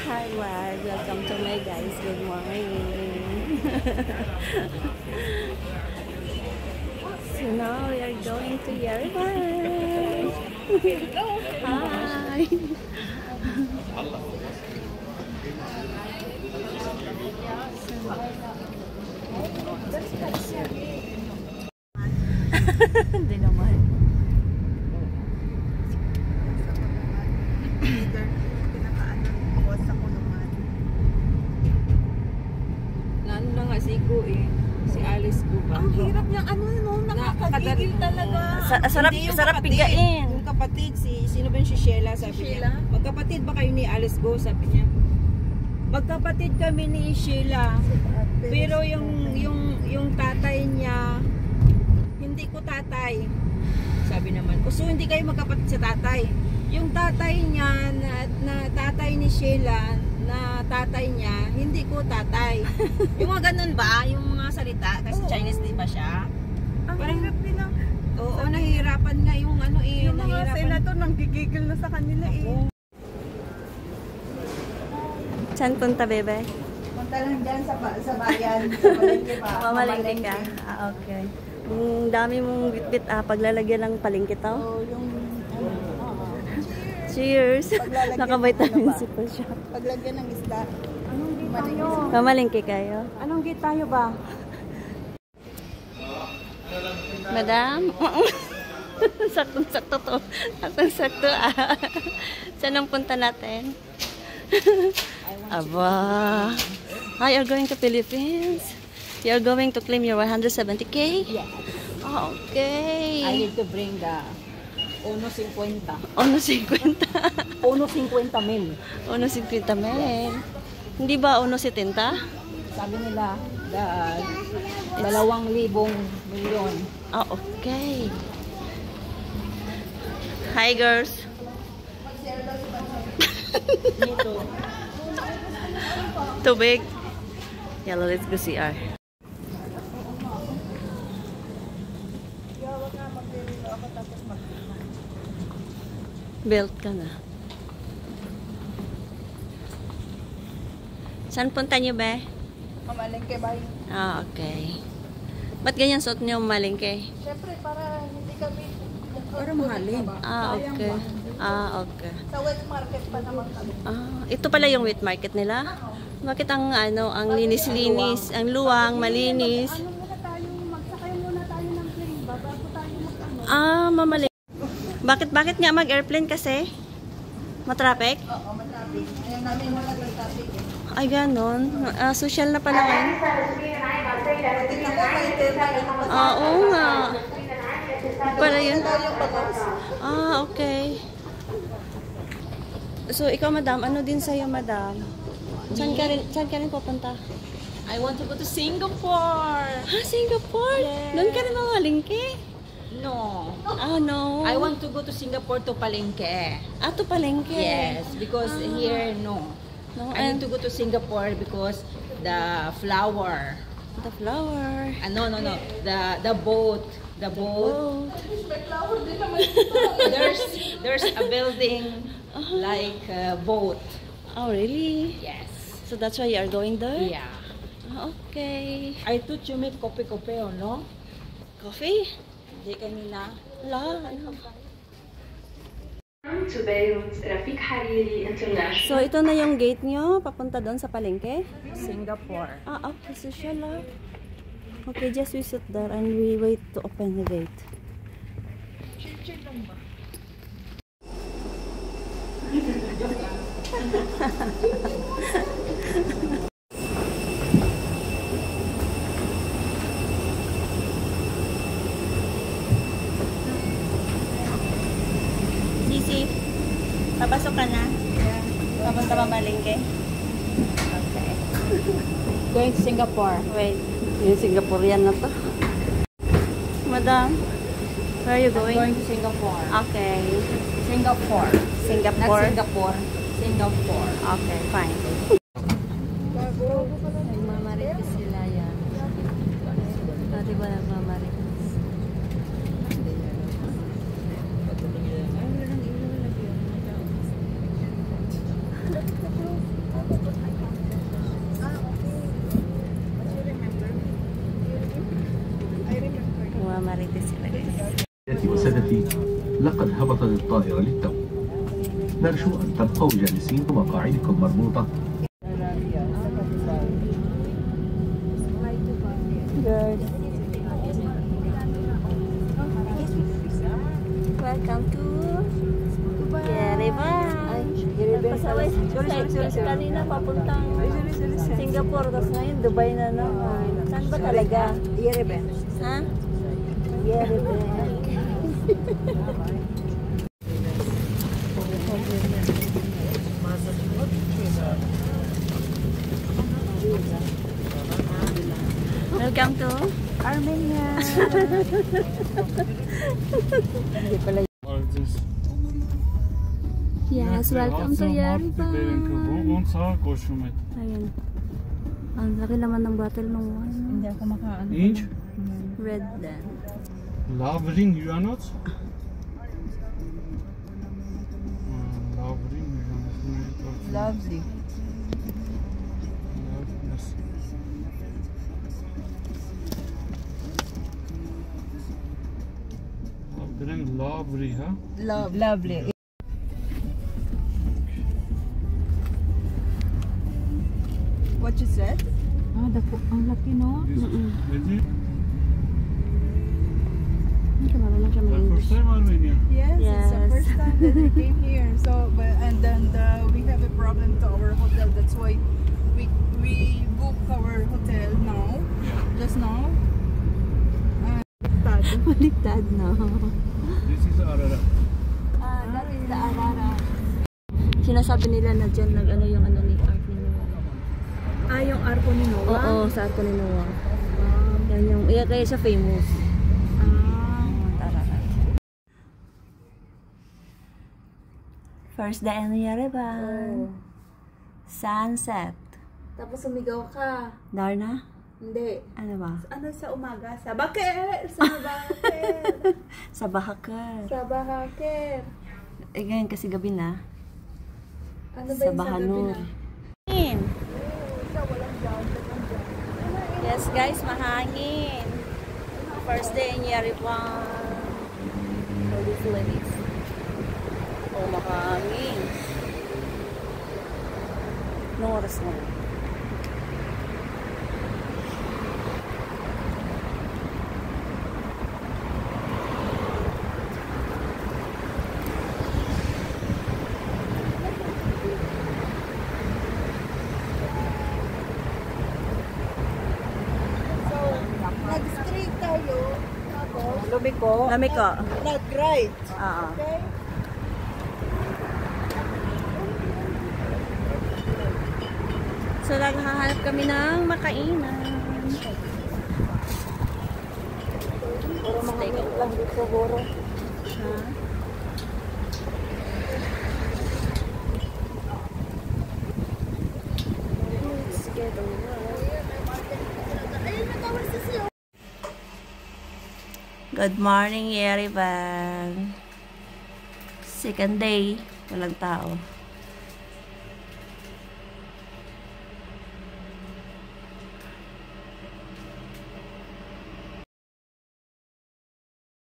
Hi vlog, welcome to my guys. Good morning. So now we are going to Yerevan. Hi. Hindi naman. Ano na nga si Igo eh. Si Alice ko ba? Ang hirap niyang nakakagigil talaga. Sarap pigain. Yung kapatid, sino ba yung si Sheila? Sabi niya. Magkapatid ba kayo ni Alice Go? Sabi niya. Magkapatid kami ni Sheila. Pero yung tatay niya, hindi ko tatay. Sabi naman. So hindi kayo magkapatid sa tatay. Yung tatay niya na tatay ni Sheila, na tatay niya, hindi ko tatay. Yung mga ganun ba? Yung mga salita? Kasi Chinese di ba siya? Ang hirap nilang. Oo, nahihirapan nga yung ano eh. Yung mga senator nang gigigil na sa kanila eh. Saan punta, bebe? Punta lang dyan sa bayan. Sa palengke pa. Mamalengke ka? Ah, okay. Ang dami mong bitbit paglalagyan ng palengke tao. So, yung Cheers! Naka-vitamin C po siya. paglagyan ng isda. Anong gate tayo? Mamalengke kayo? Anong gate tayo ba? Madam? Saktong-sakto to. Saktong-sakto Saan ang punta natin? Aba. Hi, you're going to Philippines? You're going to claim your 170K? Yes. Oh, okay. I need to bring the 1.50. 1.50. 1.50 mil. 1.50 mil. Hindi ba 1.70? Sabi nila, 2,000 milyon. Ah, okay. Hi, girls. Dito. Tubig. Yellow, let's go CR. Belt ka na. Saan punta niyo ba? mamalengke ba? Ah, okay. Ba't ganyan suot niyo mamalengke? Siyempre, para hindi kami... Para mahalin. Ah, okay. Ah, okay. Sa wet market pa naman kami. Ah, ito pala yung wet market nila? Bakit ang ang linis-linis, ang luwang, malinis? Ano muna tayo, magsakay muna tayo ng plane bago tayo mag-ano. Ah, mamali. Bakit nga mag-airplane kasi? Matraffic? Oo, matraffic. Ayaw namin wala ng traffic eh. Ay, ganon. Social na pala ngayon. Ah, oo nga. Para yun. Ah, okay. So, ikaw, madam, ano din sa'yo, madam? Saan ka rin pupunta? I want to go to Singapore. Ah, Singapore? Yes. Doon ka rin mamalingki? No. Ah, no. I want to go to Singapore to Palengke. Ah, to palengke. Yes, because here, no. No, I need to go to Singapore because the flower. The flower. No. The boat. The boat. There's a building like a boat. Oh, really? Yes. So that's why you are going there? Yeah. Ah, okay. I thought you make kopi-kopi, no? Coffee? Hindi kanina. La, ano? To Beirut Rafik Hariri International. So, ito na yung gate nyo, papunta doon sa palengke? Singapore. Ah, okay, social lang. Okay, just we sit there and we wait to open the gate. Chill lang ba? Sisi, papasok ka na? Yeah. Papunta mamalengke? Okay. Going to Singapore. Wait, yung Singaporean na to. Madam, where are you I'm going? going to Singapore. Okay. Singapore. Singapore? Not Singapore. Singapore. Okay, fine. Nagmamarites sila yan. Dati ba nagmamarites? السياحي لقد هبطت الطائرة للتو. نرجو أن تبقوا جالسين ومقاعدكم مربوطة. Welcome to Yerevan. Pasaway. Kanina papuntang Singapore, tapos ngayon Dubai na naman. Saan ba talaga? Yerevan. Ha? Yerevan. Welcome to Armenia. Yes, welcome to Yerevan. Ayan. Ang laki naman ng bottle ng wine. Hindi ako makaano. Inch? Red then. Lavering, you are not? Lavering, you are not. Lovely. Yes. Lavering, Lavry, huh? Lovely. What you said? Ah, ang laki no? Is it? Hindi ka marunong siya The mag-English. first time Armenia? Yes, it's the Yes. first time that we came here. So, and then we have a problem to our hotel. That's why we book our hotel now, just now. Baliktad na. This is Ararat. That is the Arara. Sinasabi nila na dyan nag-ano yung ano ni Ark ni Noah. Ah, yung arko ni Noah? Oo, sa Ark ni Noah. Yan yung, kaya siya famous. First day ano Yerevan. Sunset. Tapos sumigaw ka. Darna? Hindi. Ano ba? Ano sa umaga? Sa baker! Sa baker! Sa Bahakar. Sa baker! Eh ngayon kasi gabi na. Ano ba Sa yung sa gabi Bahanur. na? Yes guys, mahangin. First day in Yerevan. For these ladies. Oh, mahangin. Anong oras na? Nag-straight tayo. Tapos, Lumiko. Lamig ko. nag-right. Oo. Okay? So, naghahanap kami ng makainan. Puro mga meat lang dito siguro. Ha? Let's get Good morning, Yerevan. Second day, walang tao.